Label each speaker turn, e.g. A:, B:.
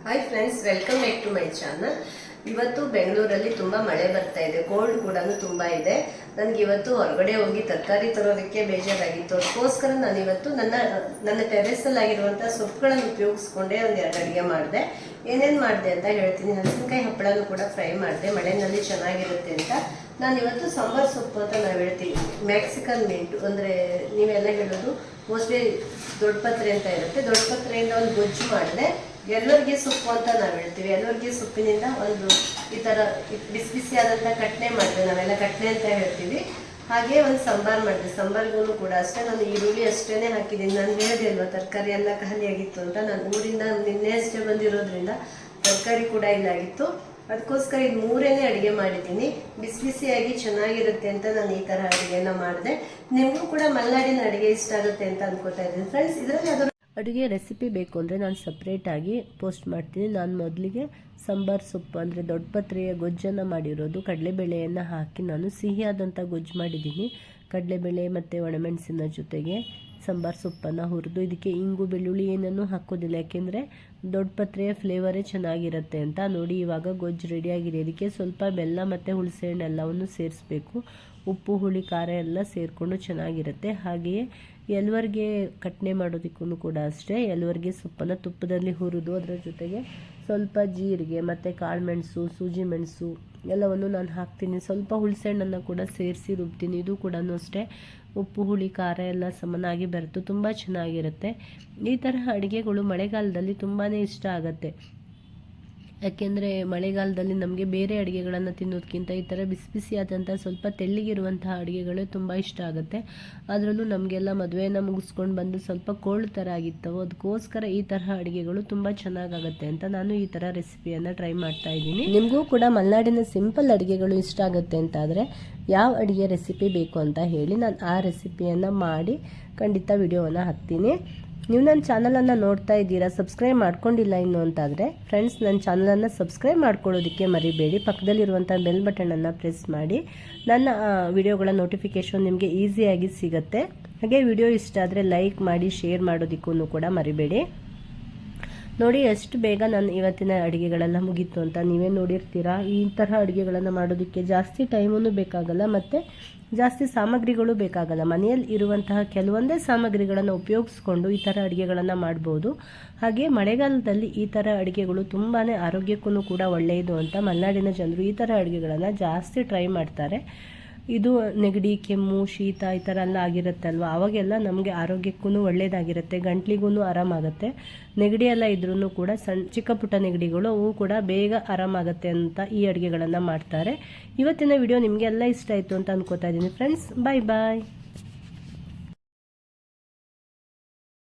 A: Hi friends, welcome back to my channel. ಇವತ್ತು ಬೆಂಗಳೂರಲ್ಲಿ ತುಂಬಾ ಮಳೆ ಬರ್ತಾ ಇದೆ, ಕೋಲ್ಡ್ ಕೂಡ ತುಂಬಾ ಇದೆ. ನನಗೆ ಇವತ್ತು ಹೊರಗಡೆ ಹೋಗಿ ತರಕಾರಿ ತರೋದಕ್ಕೆ ಬೇಜಾರಾಗಿತ್ತು. ಅದಕ್ಕೋಸ್ಕರ ನಾನು ಇವತ್ತು ನನ್ನ ಟೆರೆಸಲ್ಲಿ ಆಗಿರುವಂತಹ ಸೊಪ್ಪುಗಳನ್ನು ಉಪಯೋಗಿಸ್ಕೊಂಡೆ ಒಂದೆರಡು ಅಡುಗೆ ಮಾಡಿದೆ. ಏನೇನು ಮಾಡಿದೆ ಅಂತ ಹೇಳ್ತೀನಿ. ಹಸಿನಕಾಯಿ ಹಪ್ಪಳನೂ ಕೂಡ ಫ್ರೈ ಮಾಡಿದೆ, ಮಳೆನಲ್ಲಿ ಚೆನ್ನಾಗಿರುತ್ತೆ ಅಂತ. ನಾನು ಇವತ್ತು ಸಾಂಬಾರ್ ಸೊಪ್ಪು ಅಂತ ನಾವು ಹೇಳ್ತೀವಿ, ಮೆಕ್ಸಿಕನ್ ಮಿಂಟು ಅಂದರೆ ನೀವೆಲ್ಲ ಹೇಳೋದು ಮೋಸ್ಟ್ಲಿ ದೊಡ್ಡ ಪತ್ರೆ ಅಂತ ಇರುತ್ತೆ. ದೊಡ್ಡ ಪತ್ರೆಯಿಂದ ಒಂದು ಗೊಜ್ಜು ಮಾಡಿದೆ. ಎಲ್ಲರಿಗೆ ಸೊಪ್ಪು ಅಂತ ನಾವು ಹೇಳ್ತೀವಿ. ಎಲ್ಲರಿಗೆ ಸೊಪ್ಪಿನಿಂದ ಒಂದು ಈ ಥರ ಬಿಸಿ ಬಿಸಿಯಾದಂಥ ಕಟ್ನೆ ಮಾಡಿದೆ, ನಾವೆಲ್ಲ ಕಟ್ನೆ ಅಂತ ಹೇಳ್ತೀವಿ. ಹಾಗೆ ಒಂದು ಸಾಂಬಾರು ಮಾಡಿದೆ. ಸಾಂಬಾರ್ಗೂ ಕೂಡ ಅಷ್ಟೇ ನಾನು ಈರುಳ್ಳಿ ಅಷ್ಟೇ ಹಾಕಿದ್ದೀನಿ. ನಾನು ಹೇಳಿದೆ ಅಲ್ವಾ ತರಕಾರಿ ಎಲ್ಲ ಖಾಲಿಯಾಗಿತ್ತು ಅಂತ. ನಾನು ಊರಿಂದ ನಿನ್ನೆ ಅಷ್ಟೇ ಬಂದಿರೋದ್ರಿಂದ ತರಕಾರಿ ಕೂಡ ಇಲ್ಲಾಗಿತ್ತು. ಅದಕ್ಕೋಸ್ಕರ ಇದು ಮೂರೇನೇ ಅಡುಗೆ ಮಾಡಿದ್ದೀನಿ. ಬಿಸಿ ಬಿಸಿಯಾಗಿ ಚೆನ್ನಾಗಿರುತ್ತೆ ಅಂತ ನಾನು ಈ ಥರ ಅಡುಗೆನ ಮಾಡಿದೆ. ನಿಮಗೂ ಕೂಡ ಮಲೆನಾಡಿನ ಅಡುಗೆ ಇಷ್ಟ ಆಗುತ್ತೆ ಅಂತ ಅನ್ಕೋತಾ ಇದ್ದೀನಿ ಫ್ರೆಂಡ್ಸ್. ಇದರಲ್ಲಿ ಅದರ ಅಡುಗೆ ರೆಸಿಪಿ ಬೇಕು ಅಂದರೆ ನಾನು ಸಪ್ರೇಟಾಗಿ ಪೋಸ್ಟ್ ಮಾಡ್ತೀನಿ. ನಾನು ಮೊದಲಿಗೆ ಸಾಂಬಾರ್ ಸೊಪ್ಪು ಅಂದರೆ ದೊಡ್ಡ ಪತ್ರೆಯ ಗೊಜ್ಜನ್ನು ಮಾಡಿರೋದು, ಕಡಲೆಬೇಳೆಯನ್ನು ಹಾಕಿ ನಾನು ಸಿಹಿಯಾದಂಥ ಗೊಜ್ಜು ಮಾಡಿದ್ದೀನಿ. ಕಡಲೆಬೇಳೆ ಮತ್ತು ಒಣಮೆಣಸಿನ ಜೊತೆಗೆ ಸಾಂಬಾರ್ ಸೊಪ್ಪನ್ನು ಹುರಿದು, ಇದಕ್ಕೆ ಇಂಗು ಬೆಳ್ಳುಳ್ಳಿ ಏನನ್ನೂ ಹಾಕೋದಿಲ್ಲ, ಯಾಕೆಂದರೆ ದೊಡ್ಡ ಪತ್ರೆಯ ಫ್ಲೇವರೇ ಚೆನ್ನಾಗಿರುತ್ತೆ ಅಂತ. ನೋಡಿ, ಇವಾಗ ಗೊಜ್ಜು ರೆಡಿಯಾಗಿದೆ. ಇದಕ್ಕೆ ಸ್ವಲ್ಪ ಬೆಲ್ಲ ಮತ್ತು ಹುಣಸೆಹಣ್ಣು ಎಲ್ಲವನ್ನು ಸೇರಿಸ್ಬೇಕು. ಉಪ್ಪು, ಹುಳಿ, ಖಾರ ಎಲ್ಲ ಸೇರಿಕೊಂಡು ಚೆನ್ನಾಗಿರುತ್ತೆ. ಹಾಗೆಯೇ ಎಲ್ವರ್ಗೆ ಕಟ್ನೆ ಮಾಡೋದಕ್ಕೂ ಕೂಡ ಅಷ್ಟೇ, ಎಲ್ವರ್ಗೆ ಸೊಪ್ಪನ್ನು ತುಪ್ಪದಲ್ಲಿ ಹುರಿದು ಅದರ ಜೊತೆಗೆ ಸ್ವಲ್ಪ ಜೀರಿಗೆ ಮತ್ತು ಕಾಳುಮೆಣಸು, ಸೂಜಿ ಮೆಣಸು ಎಲ್ಲವನ್ನು ನಾನು ಹಾಕ್ತೀನಿ. ಸ್ವಲ್ಪ ಹುಣಸೆಹಣ್ಣನ್ನು ಕೂಡ ಸೇರಿಸಿ ರುಬ್ತೀನಿ. ಇದು ಕೂಡ ಅಷ್ಟೇ ಉಪ್ಪು, ಹುಳಿ, ಖಾರ ಎಲ್ಲ ಸಮನಾಗಿ ಬೆರೆತು ತುಂಬ ಚೆನ್ನಾಗಿರುತ್ತೆ. ಈ ತರಹ ಅಡುಗೆಗಳು ಮಳೆಗಾಲದಲ್ಲಿ ತುಂಬಾ ಇಷ್ಟ ಆಗುತ್ತೆ. ಯಾಕೆಂದರೆ ಮಳೆಗಾಲದಲ್ಲಿ ನಮಗೆ ಬೇರೆ ಅಡುಗೆಗಳನ್ನು ತಿನ್ನೋದಕ್ಕಿಂತ ಈ ಥರ ಬಿಸಿ ಬಿಸಿಯಾದಂಥ ಸ್ವಲ್ಪ ತೆಳ್ಳಗಿರುವಂತಹ ಅಡುಗೆಗಳೇ ತುಂಬ ಇಷ್ಟ ಆಗುತ್ತೆ. ಅದರಲ್ಲೂ ನಮಗೆಲ್ಲ ಮದುವೆನ ಮುಗಿಸ್ಕೊಂಡು ಬಂದು ಸ್ವಲ್ಪ ಕೋಲ್ಡ್ ಥರ ಆಗಿತ್ತವು, ಅದಕ್ಕೋಸ್ಕರ ಈ ತರಹ ಅಡುಗೆಗಳು ತುಂಬ ಚೆನ್ನಾಗಾಗುತ್ತೆ ಅಂತ ನಾನು ಈ ಥರ ರೆಸಿಪಿಯನ್ನು ಟ್ರೈ ಮಾಡ್ತಾ ಇದ್ದೀನಿ. ನಿಮಗೂ ಕೂಡ ಮಲೆನಾಡಿನ ಸಿಂಪಲ್ ಅಡುಗೆಗಳು ಇಷ್ಟ ಆಗುತ್ತೆ ಅಂತಾದರೆ ಯಾವ ಅಡುಗೆ ರೆಸಿಪಿ ಬೇಕು ಅಂತ ಹೇಳಿ, ನಾನು ಆ ರೆಸಿಪಿಯನ್ನು ಮಾಡಿ ಖಂಡಿತ ವಿಡಿಯೋವನ್ನು ಹಾಕ್ತೀನಿ. ನೀವು ನನ್ನ ಚಾನಲನ್ನು ನೋಡ್ತಾ ಇದ್ದೀರಾ, ಸಬ್ಸ್ಕ್ರೈಬ್ ಮಾಡ್ಕೊಂಡಿಲ್ಲ ಇನ್ನು ಅಂತಾದರೆ ಫ್ರೆಂಡ್ಸ್, ನನ್ನ ಚಾನಲನ್ನು ಸಬ್ಸ್ಕ್ರೈಬ್ ಮಾಡ್ಕೊಳ್ಳೋದಕ್ಕೆ ಮರಿಬೇಡಿ. ಪಕ್ಕದಲ್ಲಿರುವಂಥ ಬೆಲ್ ಬಟನನ್ನು ಪ್ರೆಸ್ ಮಾಡಿ. ನನ್ನ ವಿಡಿಯೋಗಳ ನೋಟಿಫಿಕೇಷನ್ ನಿಮಗೆ ಈಸಿಯಾಗಿ ಸಿಗುತ್ತೆ. ಹಾಗೆ ವಿಡಿಯೋ ಇಷ್ಟ ಆದರೆ ಲೈಕ್ ಮಾಡಿ, ಶೇರ್ ಮಾಡೋದಕ್ಕೂ ಕೂಡ ಮರಿಬೇಡಿ. ನೋಡಿ ಎಷ್ಟು ಬೇಗ ನಾನು ಇವತ್ತಿನ ಅಡುಗೆಗಳೆಲ್ಲ ಮುಗೀತು ಅಂತ ನೀವೇ ನೋಡಿರ್ತೀರಾ. ಈ ಥರ ಅಡುಗೆಗಳನ್ನು ಮಾಡೋದಕ್ಕೆ ಜಾಸ್ತಿ ಟೈಮೂ ಬೇಕಾಗಲ್ಲ ಮತ್ತು ಜಾಸ್ತಿ ಸಾಮಗ್ರಿಗಳು ಬೇಕಾಗಲ್ಲ. ಮನೆಯಲ್ಲಿ ಇರುವಂತಹ ಕೆಲವೊಂದೇ ಸಾಮಗ್ರಿಗಳನ್ನು ಉಪಯೋಗಿಸ್ಕೊಂಡು ಈ ಥರ ಅಡುಗೆಗಳನ್ನು ಮಾಡ್ಬೋದು. ಹಾಗೆ ಮಳೆಗಾಲದಲ್ಲಿ ಈ ಥರ ಅಡುಗೆಗಳು ತುಂಬಾ ಆರೋಗ್ಯಕ್ಕೂ ಕೂಡ ಒಳ್ಳೆಯದು ಅಂತ ಮಲೆನಾಡಿನ ಜನರು ಈ ಥರ ಅಡುಗೆಗಳನ್ನು ಜಾಸ್ತಿ ಟ್ರೈ ಮಾಡ್ತಾರೆ. ಇದು ನೆಗಡಿ, ಕೆಮ್ಮು, ಶೀತ ಈ ಥರ ಎಲ್ಲ ಆಗಿರುತ್ತಲ್ವ, ಅವಾಗೆಲ್ಲ ನಮಗೆ ಆರೋಗ್ಯಕ್ಕೂ ಒಳ್ಳೆಯದಾಗಿರುತ್ತೆ, ಗಂಟ್ಲಿಗೂ ಆರಾಮಾಗುತ್ತೆ. ನೆಗಡಿ ಎಲ್ಲ ಇದ್ರೂ ಕೂಡ ಚಿಕ್ಕ ಪುಟ್ಟ ನೆಗಡಿಗಳು ಅವು ಕೂಡ ಬೇಗ ಆರಾಮಾಗುತ್ತೆ ಅಂತ ಈ ಅಡುಗೆಗಳನ್ನು ಮಾಡ್ತಾರೆ. ಇವತ್ತಿನ ವಿಡಿಯೋ ನಿಮಗೆಲ್ಲ ಇಷ್ಟ ಆಯಿತು ಅಂತ ಅನ್ಕೋತಾ ಇದ್ದೀನಿ ಫ್ರೆಂಡ್ಸ್. ಬಾಯ್ ಬಾಯ್.